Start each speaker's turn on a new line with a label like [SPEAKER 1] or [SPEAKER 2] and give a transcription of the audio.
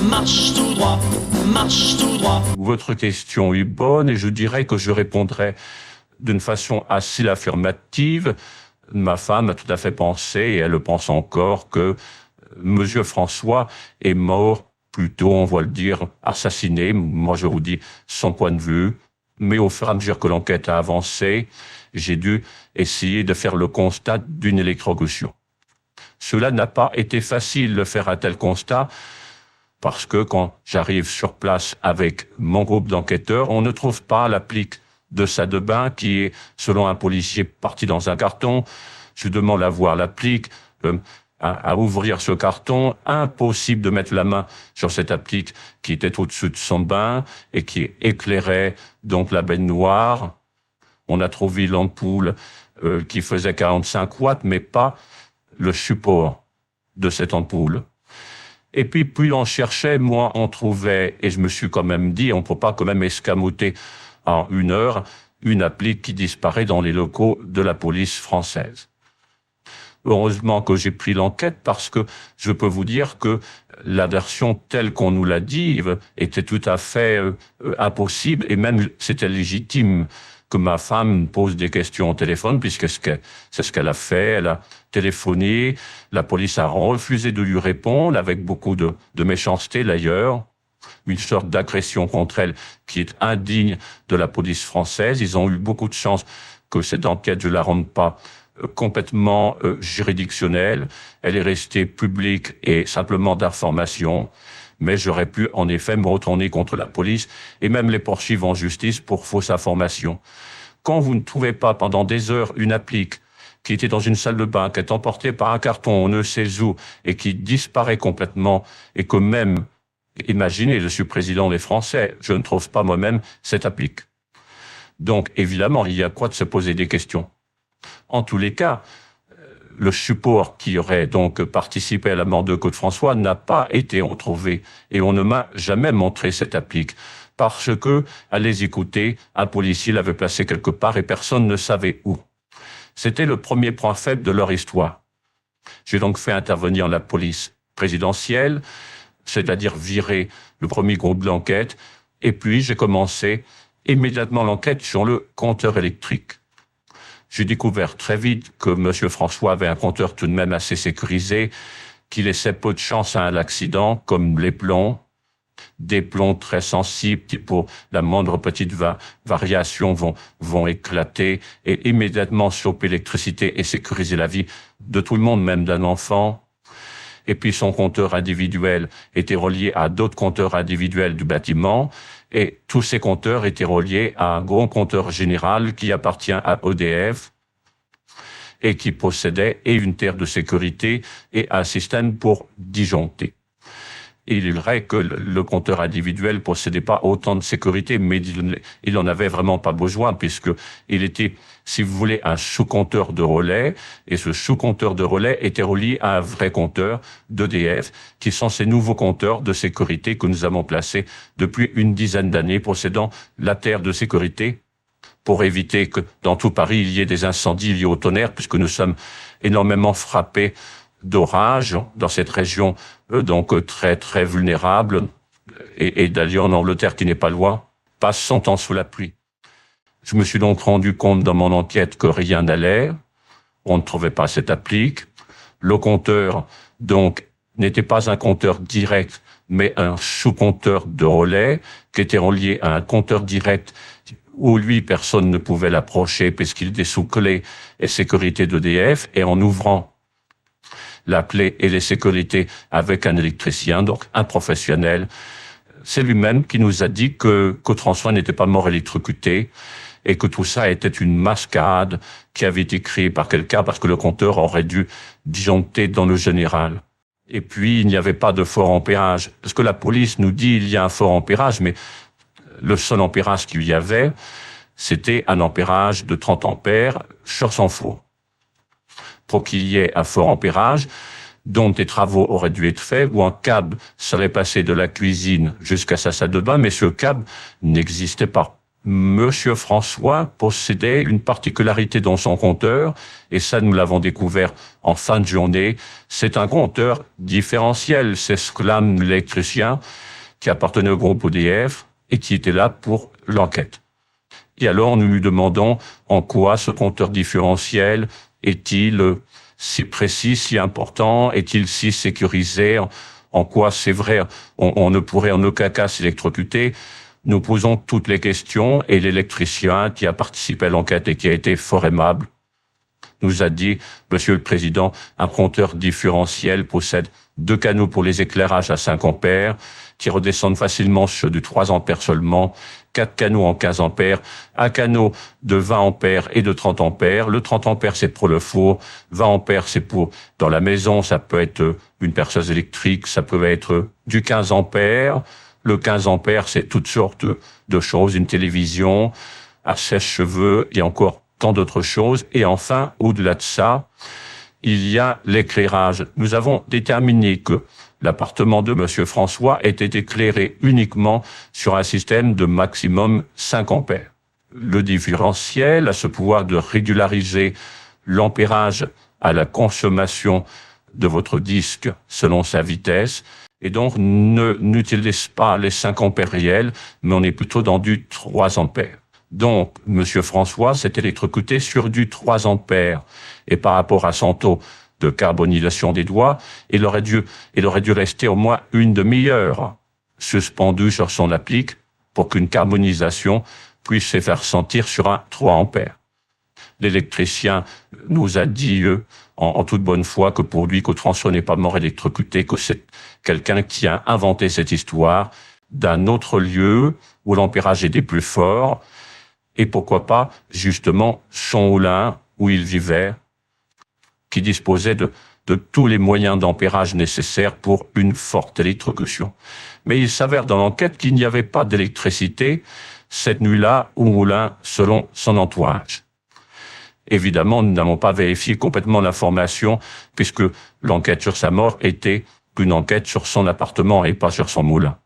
[SPEAKER 1] marche tout droit, marche tout droit.
[SPEAKER 2] Votre question est bonne et je dirais que je répondrai d'une façon assez affirmative. Ma femme a tout à fait pensé, et elle le pense encore, que Monsieur François est mort plutôt, on va le dire, assassiné. Moi, je vous dis son point de vue. Mais au fur et à mesure que l'enquête a avancé, j'ai dû essayer de faire le constat d'une électrocution. Cela n'a pas été facile de faire un tel constat, parce que quand j'arrive sur place avec mon groupe d'enquêteurs, on ne trouve pas l'applique de salle de bain qui est, selon un policier, parti dans un carton. Je demande à voir l'applique, à ouvrir ce carton. Impossible de mettre la main sur cette applique qui était au-dessus de son bain et qui éclairait donc la baignoire. On a trouvé l'ampoule qui faisait 45 watts, mais pas le support de cette ampoule. Et puis, plus on cherchait, moins on trouvait, et je me suis quand même dit, on ne peut pas quand même escamoter en 1 heure une applique qui disparaît dans les locaux de la police française. Heureusement que j'ai pris l'enquête, parce que je peux vous dire que la version telle qu'on nous l'a dit était tout à fait impossible, et même c'était légitime que ma femme pose des questions au téléphone, puisque c'est ce qu'elle a fait. Elle a téléphoné, la police a refusé de lui répondre, avec beaucoup de méchanceté d'ailleurs, une sorte d'agression contre elle qui est indigne de la police française. Ils ont eu beaucoup de chance que cette enquête, je la rende pas complètement juridictionnelle. Elle est restée publique et simplement d'information. Mais j'aurais pu, en effet, me retourner contre la police et même les poursuivre en justice pour fausse information. Quand vous ne trouvez pas pendant des heures une applique qui était dans une salle de bain, qui est emportée par un carton, on ne sait où, et qui disparaît complètement, et que même, imaginez, je suis président des Français, je ne trouve pas moi-même cette applique. Donc, évidemment, il y a quoi de se poser des questions. En tous les cas, le support qui aurait donc participé à la mort de Claude François n'a pas été retrouvé, et on ne m'a jamais montré cette applique, parce que, allez écouter, un policier l'avait placé quelque part et personne ne savait où. C'était le premier point faible de leur histoire. J'ai donc fait intervenir la police présidentielle, c'est-à-dire virer le premier groupe d'enquête, et puis j'ai commencé immédiatement l'enquête sur le compteur électrique. J'ai découvert très vite que M. François avait un compteur tout de même assez sécurisé, qui laissait peu de chance à un accident, comme les plombs, des plombs très sensibles qui, pour la moindre petite variation, vont éclater et immédiatement choper l'électricité et sécuriser la vie de tout le monde, même d'un enfant. Et puis son compteur individuel était relié à d'autres compteurs individuels du bâtiment, et tous ces compteurs étaient reliés à un gros compteur général qui appartient à EDF et qui possédait et une terre de sécurité et un système pour disjoncter. Et il est vrai que le compteur individuel possédait pas autant de sécurité, mais il en avait vraiment pas besoin, puisque il était, si vous voulez, un sous-compteur de relais, et ce sous-compteur de relais était relié à un vrai compteur d'EDF, qui sont ces nouveaux compteurs de sécurité que nous avons placés depuis une dizaine d'années, possédant la terre de sécurité, pour éviter que dans tout Paris il y ait des incendies liés au tonnerre, puisque nous sommes énormément frappés d'orage dans cette région, donc très très vulnérable, et d'ailleurs en Angleterre qui n'est pas loin, passe son temps sous la pluie. Je me suis donc rendu compte dans mon enquête que rien n'allait, on ne trouvait pas cette applique, le compteur donc n'était pas un compteur direct, mais un sous-compteur de relais qui était relié à un compteur direct où lui personne ne pouvait l'approcher puisqu'il était sous clé et sécurité d'EDF, et en ouvrant la clé et les sécurités avec un électricien, donc un professionnel. C'est lui-même qui nous a dit que François n'était pas mort électrocuté et que tout ça était une mascarade qui avait été créée par quelqu'un parce que le compteur aurait dû disjoncter dans le général. Et puis, il n'y avait pas de fort ampérage. Parce que la police nous dit il y a un fort ampérage, mais le seul ampérage qu'il y avait, c'était un ampérage de 30 ampères sur son four. Pour qu'il y ait un fort ampérage, dont des travaux auraient dû être faits, où un câble serait passé de la cuisine jusqu'à sa salle de bain, mais ce câble n'existait pas. Monsieur François possédait une particularité dans son compteur, et ça nous l'avons découvert en fin de journée, c'est un compteur différentiel, s'exclame l'électricien qui appartenait au groupe EDF et qui était là pour l'enquête. Et alors nous lui demandons en quoi ce compteur différentiel est-il si précis, si important, est-il si sécurisé, en quoi c'est vrai, on ne pourrait en aucun cas s'électrocuter. Nous posons toutes les questions et l'électricien qui a participé à l'enquête et qui a été fort aimable nous a dit, Monsieur le Président, un compteur différentiel possède 2 canaux pour les éclairages à 5 ampères qui redescendent facilement sur du 3 ampères seulement, 4 canaux en 15 ampères, un canot de 20 ampères et de 30 ampères. Le 30 ampères, c'est pour le four, 20 ampères, c'est pour dans la maison, ça peut être une perceuse électrique, ça peut être du 15 ampères. Le 15 ampères, c'est toutes sortes de choses, une télévision, un sèche-cheveux et encore tant d'autres choses. Et enfin, au-delà de ça, il y a l'éclairage. Nous avons déterminé que l'appartement de Monsieur François était éclairé uniquement sur un système de maximum 5 ampères. Le différentiel a ce pouvoir de régulariser l'ampérage à la consommation de votre disque selon sa vitesse, et donc n'utilise pas les 5 ampères réels, mais on est plutôt dans du 3 ampères. Donc, Monsieur François s'est électrocuté sur du 3 ampères. Et par rapport à son taux de carbonisation des doigts, il aurait dû rester au moins une demi-heure suspendu sur son applique pour qu'une carbonisation puisse se faire sentir sur un 3 ampères. L'électricien nous a dit, en toute bonne foi, que pour lui, qu'au François n'est pas mort électrocuté, que c'est quelqu'un qui a inventé cette histoire d'un autre lieu où l'ampérage était plus fort, et pourquoi pas, justement, son moulin où il vivait, qui disposait de tous les moyens d'ampérage nécessaires pour une forte électrocution. Mais il s'avère dans l'enquête qu'il n'y avait pas d'électricité cette nuit-là au moulin selon son entourage. Évidemment, nous n'avons pas vérifié complètement l'information puisque l'enquête sur sa mort était une enquête sur son appartement et pas sur son moulin.